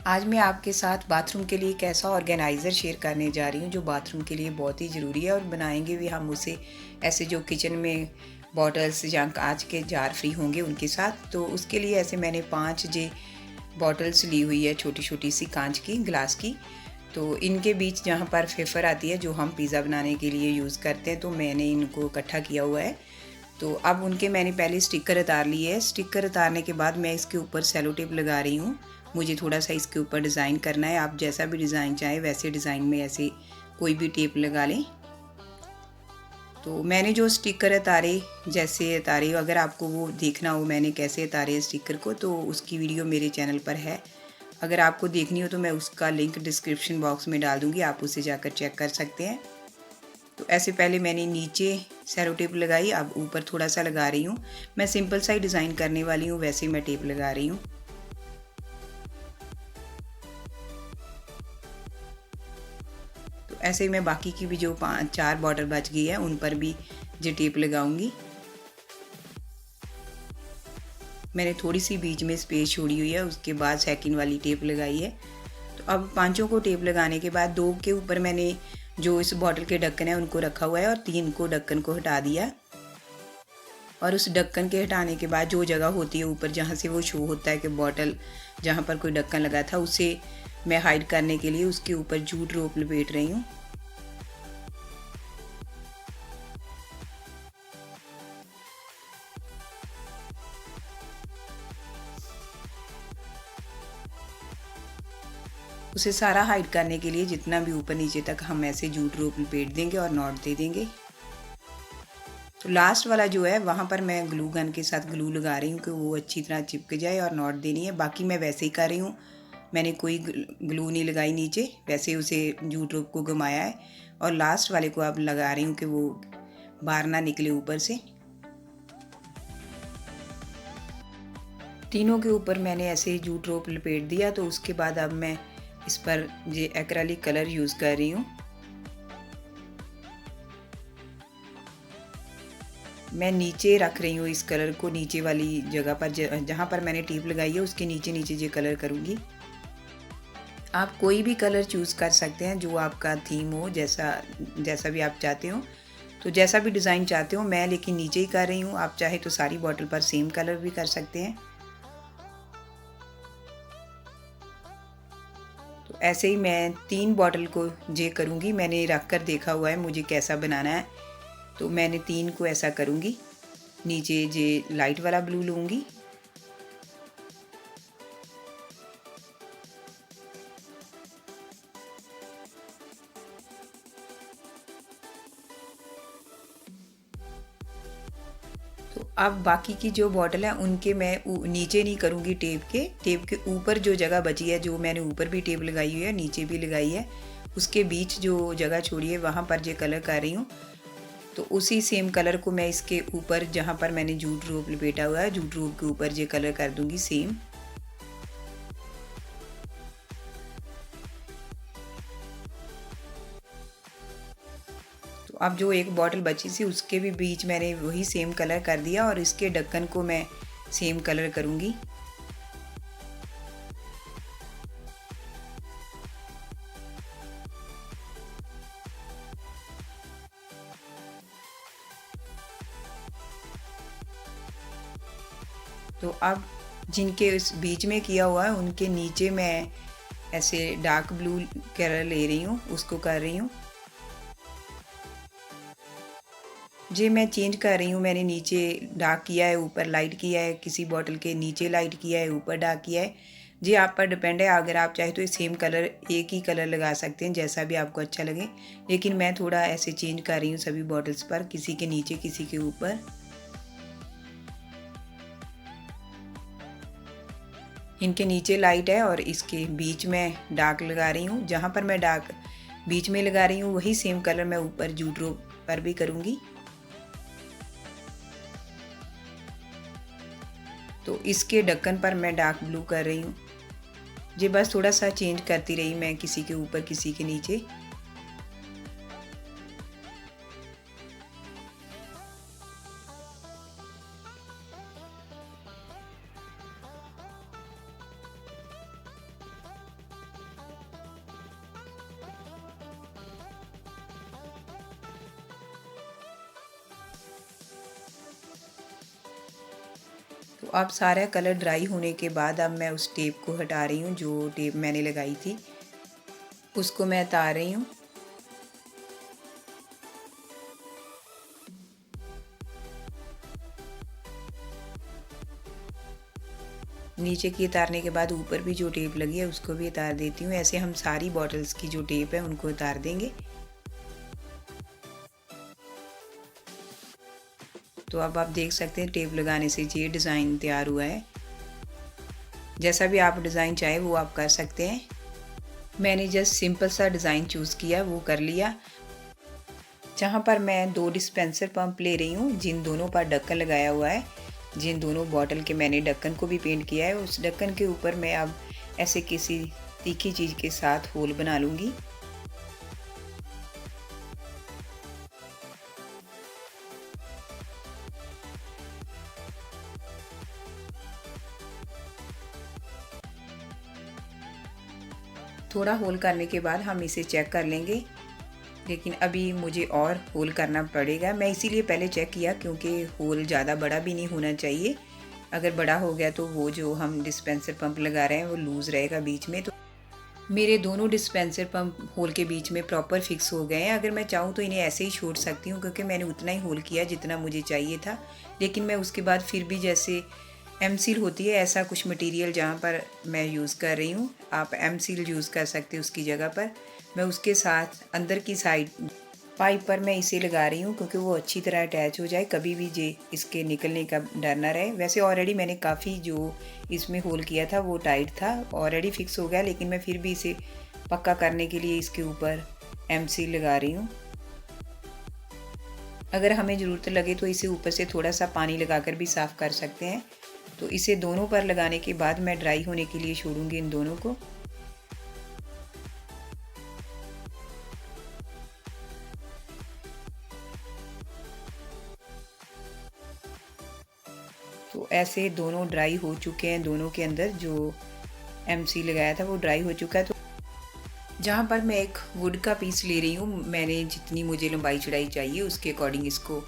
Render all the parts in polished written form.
आज मैं आपके साथ बाथरूम के लिए एक ऐसा ऑर्गेनाइज़र शेयर करने जा रही हूँ जो बाथरूम के लिए बहुत ही ज़रूरी है और बनाएंगे भी हम उसे ऐसे जो किचन में बॉटल्स या कांच के जार फ्री होंगे उनके साथ। तो उसके लिए ऐसे मैंने 5 जे बॉटल्स ली हुई है, छोटी छोटी सी कांच की, ग्लास की। तो इनके बीच जहाँ पर फेफर आती है जो हम पिज़्ज़ा बनाने के लिए यूज़ करते हैं, तो मैंने इनको इकट्ठा किया हुआ है। तो अब उनके मैंने पहले स्टिकर उतार लिए है। स्टिकर उतारने के बाद मैं इसके ऊपर सेलो टेप लगा रही हूँ। मुझे थोड़ा सा इसके ऊपर डिज़ाइन करना है। आप जैसा भी डिज़ाइन चाहें वैसे डिज़ाइन में ऐसे कोई भी टेप लगा लें। तो मैंने जो स्टिकर उतारे, जैसे उतारे, अगर आपको वो देखना हो मैंने कैसे उतारे स्टिकर को, तो उसकी वीडियो मेरे चैनल पर है। अगर आपको देखनी हो तो मैं उसका लिंक डिस्क्रिप्शन बॉक्स में डाल दूँगी, आप उसे जाकर चेक कर सकते हैं। तो ऐसे पहले मैंने नीचे सेलो टेप लगाई, अब ऊपर थोड़ा सा लगा रही हूँ। मैं सिंपल सा ही डिज़ाइन करने वाली हूँ, वैसे ही मैं टेप लगा रही हूँ। तो ऐसे ही मैं बाकी की भी जो 4 बॉर्डर बच गई है उन पर भी जो टेप लगाऊंगी। मैंने थोड़ी सी बीच में स्पेस छोड़ी हुई है, उसके बाद सेकंड वाली टेप लगाई है। तो अब पांचों को टेप लगाने के बाद 2 के ऊपर मैंने जो इस बॉटल के ढक्कन है उनको रखा हुआ है और 3 को ढक्कन को हटा दिया। और उस ढक्कन के हटाने के बाद जो जगह होती है ऊपर जहाँ से वो शो होता है कि बॉटल जहाँ पर कोई ढक्कन लगा था, उसे मैं हाइड करने के लिए उसके ऊपर जूट रोप लपेट रही हूँ। उसे सारा हाइड करने के लिए जितना भी ऊपर नीचे तक हम ऐसे जूट रोप लपेट देंगे और नॉट दे देंगे। तो लास्ट वाला जो है वहाँ पर मैं ग्लू गन के साथ ग्लू लगा रही हूँ कि वो अच्छी तरह चिपक जाए और नॉट देनी है। बाकी मैं वैसे ही कर रही हूँ, मैंने कोई ग्लू नहीं लगाई नीचे, वैसे उसे जूट रोप को घुमाया है और लास्ट वाले को अब लगा रही हूँ कि वो बाहर ना निकले ऊपर से। तीनों के ऊपर मैंने ऐसे ही जूट रोप लपेट दिया। तो उसके बाद अब मैं इस पर ये एक्रेलिक कलर यूज़ कर रही हूँ। मैं नीचे रख रही हूँ इस कलर को, नीचे वाली जगह पर जहाँ पर मैंने टेप लगाई है उसके नीचे नीचे ये कलर करूँगी। आप कोई भी कलर चूज़ कर सकते हैं जो आपका थीम हो, जैसा जैसा भी आप चाहते हो। तो जैसा भी डिज़ाइन चाहते हो, मैं लेकिन नीचे ही कर रही हूँ। आप चाहे तो सारी बॉटल पर सेम कलर भी कर सकते हैं। तो ऐसे ही मैं 3 बॉटल को जे करूँगी। मैंने रख कर देखा हुआ है मुझे कैसा बनाना है, तो मैंने 3 को ऐसा करूँगी। नीचे जे लाइट वाला ब्लू लूँगी। तो अब बाकी की जो बॉटल है उनके मैं नीचे नहीं करूँगी, टेप के ऊपर जो जगह बची है, जो मैंने ऊपर भी टेप लगाई हुई है नीचे भी लगाई है, उसके बीच जो जगह छोड़ी है वहाँ पर जो कलर कर रही हूँ। तो उसी सेम कलर को मैं इसके ऊपर जहाँ पर मैंने जूट रोप लपेटा हुआ है, जूट रोप के ऊपर ये कलर कर दूँगी सेम। तो अब जो एक बॉटल बची थी उसके भी बीच मैंने वही सेम कलर कर दिया और इसके ढक्कन को मैं सेम कलर करूँगी। तो अब जिनके इस बीच में किया हुआ है उनके नीचे मैं ऐसे डार्क ब्लू कलर ले रही हूँ, उसको कर रही हूँ। जी मैं चेंज कर रही हूँ, मैंने नीचे डार्क किया है, ऊपर लाइट किया है, किसी बॉटल के नीचे लाइट किया है, ऊपर डार्क किया है। जी आप पर डिपेंड है, अगर आप चाहे तो सेम कलर एक ही कलर लगा सकते हैं जैसा भी आपको अच्छा लगे, लेकिन मैं थोड़ा ऐसे चेंज कर रही हूँ सभी बॉटल्स पर, किसी के नीचे किसी के ऊपर। इनके नीचे लाइट है और इसके बीच में डार्क लगा रही हूँ। जहाँ पर मैं डार्क बीच में लगा रही हूँ वही सेम कलर मैं ऊपर जूट रोप पर भी करूँगी। तो इसके ढक्कन पर मैं डार्क ब्लू कर रही हूँ। ये बस थोड़ा सा चेंज करती रही मैं, किसी के ऊपर किसी के नीचे। अब सारा कलर ड्राई होने के बाद अब मैं उस टेप को हटा रही हूँ, जो टेप मैंने लगाई थी उसको मैं उतार रही हूँ। नीचे की उतारने के बाद ऊपर भी जो टेप लगी है उसको भी उतार देती हूँ। ऐसे हम सारी बॉटल्स की जो टेप है उनको उतार देंगे। तो अब आप देख सकते हैं टेप लगाने से ये डिज़ाइन तैयार हुआ है। जैसा भी आप डिज़ाइन चाहे वो आप कर सकते हैं। मैंने जस्ट सिंपल सा डिज़ाइन चूज़ किया, वो कर लिया। जहाँ पर मैं 2 डिस्पेंसर पंप ले रही हूँ, जिन दोनों पर ढक्कन लगाया हुआ है, जिन दोनों बॉटल के मैंने ढक्कन को भी पेंट किया है, उस ढक्कन के ऊपर मैं अब ऐसे किसी तीखी चीज़ के साथ होल बना लूँगी। थोड़ा होल करने के बाद हम इसे चेक कर लेंगे, लेकिन अभी मुझे और होल करना पड़ेगा। मैं इसीलिए पहले चेक किया क्योंकि होल ज़्यादा बड़ा भी नहीं होना चाहिए। अगर बड़ा हो गया तो वो जो हम डिस्पेंसर पंप लगा रहे हैं वो लूज़ रहेगा बीच में। तो मेरे दोनों डिस्पेंसर पंप होल के बीच में प्रॉपर फिक्स हो गए हैं। अगर मैं चाहूँ तो इन्हें ऐसे ही छोड़ सकती हूँ क्योंकि मैंने उतना ही होल किया जितना मुझे चाहिए था। लेकिन मैं उसके बाद फिर भी जैसे एम सील होती है ऐसा कुछ मटेरियल जहाँ पर मैं यूज़ कर रही हूँ, आप एम सील यूज़ कर सकते हो उसकी जगह पर। मैं उसके साथ अंदर की साइड पाइप पर मैं इसे लगा रही हूँ क्योंकि वो अच्छी तरह अटैच हो जाए, कभी भी जे इसके निकलने का डर ना रहे। वैसे ऑलरेडी मैंने काफ़ी जो इसमें होल किया था वो टाइट था, ऑलरेडी फिक्स हो गया, लेकिन मैं फिर भी इसे पक्का करने के लिए इसके ऊपर एम सील लगा रही हूँ। अगर हमें ज़रूरत लगे तो इसे ऊपर से थोड़ा सा पानी लगाकर भी साफ़ कर सकते हैं। तो इसे दोनों पर लगाने के बाद मैं ड्राई होने के लिए छोड़ूंगी इन दोनों को। तो ऐसे दोनों ड्राई हो चुके हैं, दोनों के अंदर जो एमसी लगाया था वो ड्राई हो चुका है। तो जहाँ पर मैं एक वुड का पीस ले रही हूँ, मैंने जितनी मुझे लंबाई चौड़ाई चाहिए उसके अकॉर्डिंग इसको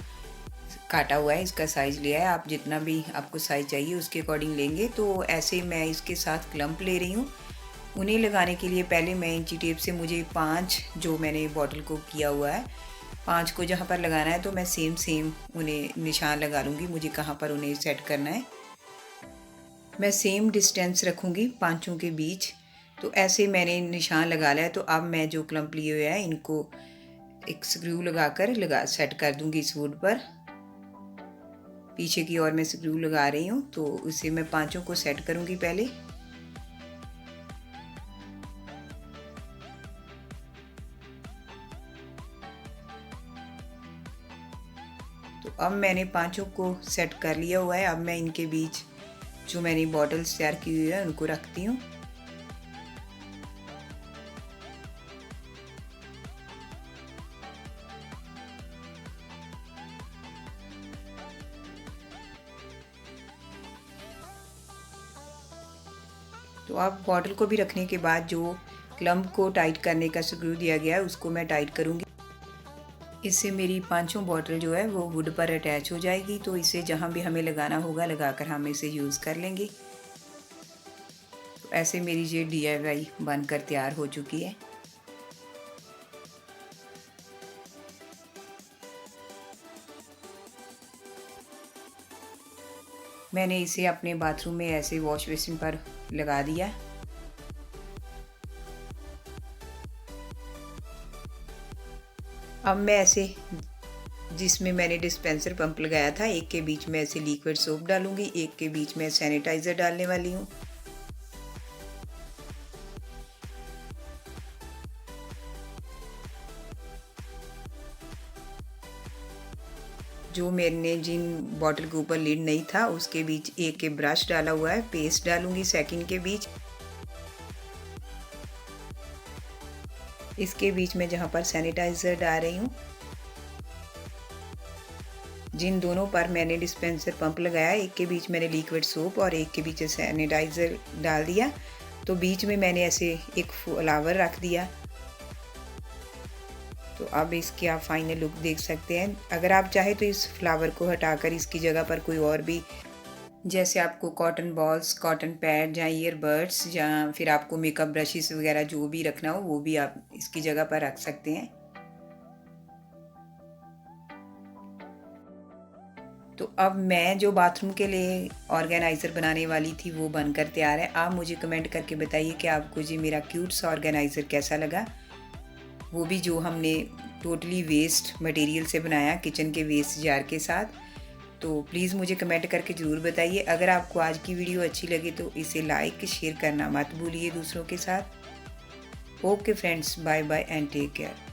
काटा हुआ है, इसका साइज़ लिया है। आप जितना भी आपको साइज़ चाहिए उसके अकॉर्डिंग लेंगे। तो ऐसे मैं इसके साथ क्लम्प ले रही हूँ। उन्हें लगाने के लिए पहले मैं इंची टेप से मुझे 5 जो मैंने बॉटल को किया हुआ है 5 को जहाँ पर लगाना है तो मैं सेम उन्हें निशान लगा लूँगी, मुझे कहाँ पर उन्हें सेट करना है। मैं सेम डिस्टेंस रखूँगी पाँचों के बीच। तो ऐसे मैंने निशान लगा लिया। तो अब मैं जो क्लम्प लिए हुए हैं इनको एक स्क्रू लगा सेट कर दूँगी इस वुड पर। पीछे की ओर मैं स्क्रू लगा रही हूँ, तो उसे मैं पाँचों को सेट करूँगी पहले। तो अब मैंने पांचों को सेट कर लिया हुआ है। अब मैं इनके बीच जो मैंने बॉटल्स तैयार की हुई है उनको रखती हूँ। तो अब बॉटल को भी रखने के बाद जो क्लम्प को टाइट करने का स्क्रू दिया गया है उसको मैं टाइट करूँगी। इससे मेरी पांचों बॉटल जो है वो वुड पर अटैच हो जाएगी। तो इसे जहाँ भी हमें लगाना होगा लगाकर हम इसे यूज़ कर लेंगे। तो ऐसे मेरी ये DIY बनकर तैयार हो चुकी है। मैंने इसे अपने बाथरूम में ऐसे वॉश बेसिन पर लगा दिया। अब मैं ऐसे जिसमें मैंने डिस्पेंसर पंप लगाया था एक के बीच में ऐसे लिक्विड सोप डालूंगी, एक के बीच में सैनिटाइज़र डालने वाली हूँ। जो मैंने जिन बॉटल के ऊपर लिड नहीं था उसके बीच एक के ब्रश डाला हुआ है, पेस्ट डालूंगी सेकंड के बीच। इसके बीच में जहाँ पर सैनिटाइज़र डाल रही हूँ, जिन दोनों पर मैंने डिस्पेंसर पंप लगाया एक के बीच मैंने लिक्विड सोप और एक के बीच सैनिटाइज़र डाल दिया। तो बीच में मैंने ऐसे एक फ्लावर रख दिया। तो अब इसकी आप फाइनल लुक देख सकते हैं। अगर आप चाहे तो इस फ्लावर को हटाकर इसकी जगह पर कोई और भी जैसे आपको कॉटन बॉल्स, कॉटन पैड या ईयरबड्स या फिर आपको मेकअप ब्रशेस वगैरह जो भी रखना हो वो भी आप इसकी जगह पर रख सकते हैं। तो अब मैं जो बाथरूम के लिए ऑर्गेनाइज़र बनाने वाली थी वो बनकर तैयार है। आप मुझे कमेंट करके बताइए कि आपको ये मेरा क्यूट सा ऑर्गेनाइज़र कैसा लगा। वो भी जो हमने टोटली वेस्ट मटेरियल से बनाया, किचन के वेस्ट जार के साथ। तो प्लीज़ मुझे कमेंट करके ज़रूर बताइए। अगर आपको आज की वीडियो अच्छी लगे तो इसे लाइक शेयर करना मत भूलिए दूसरों के साथ। Okay friends, bye bye and take care.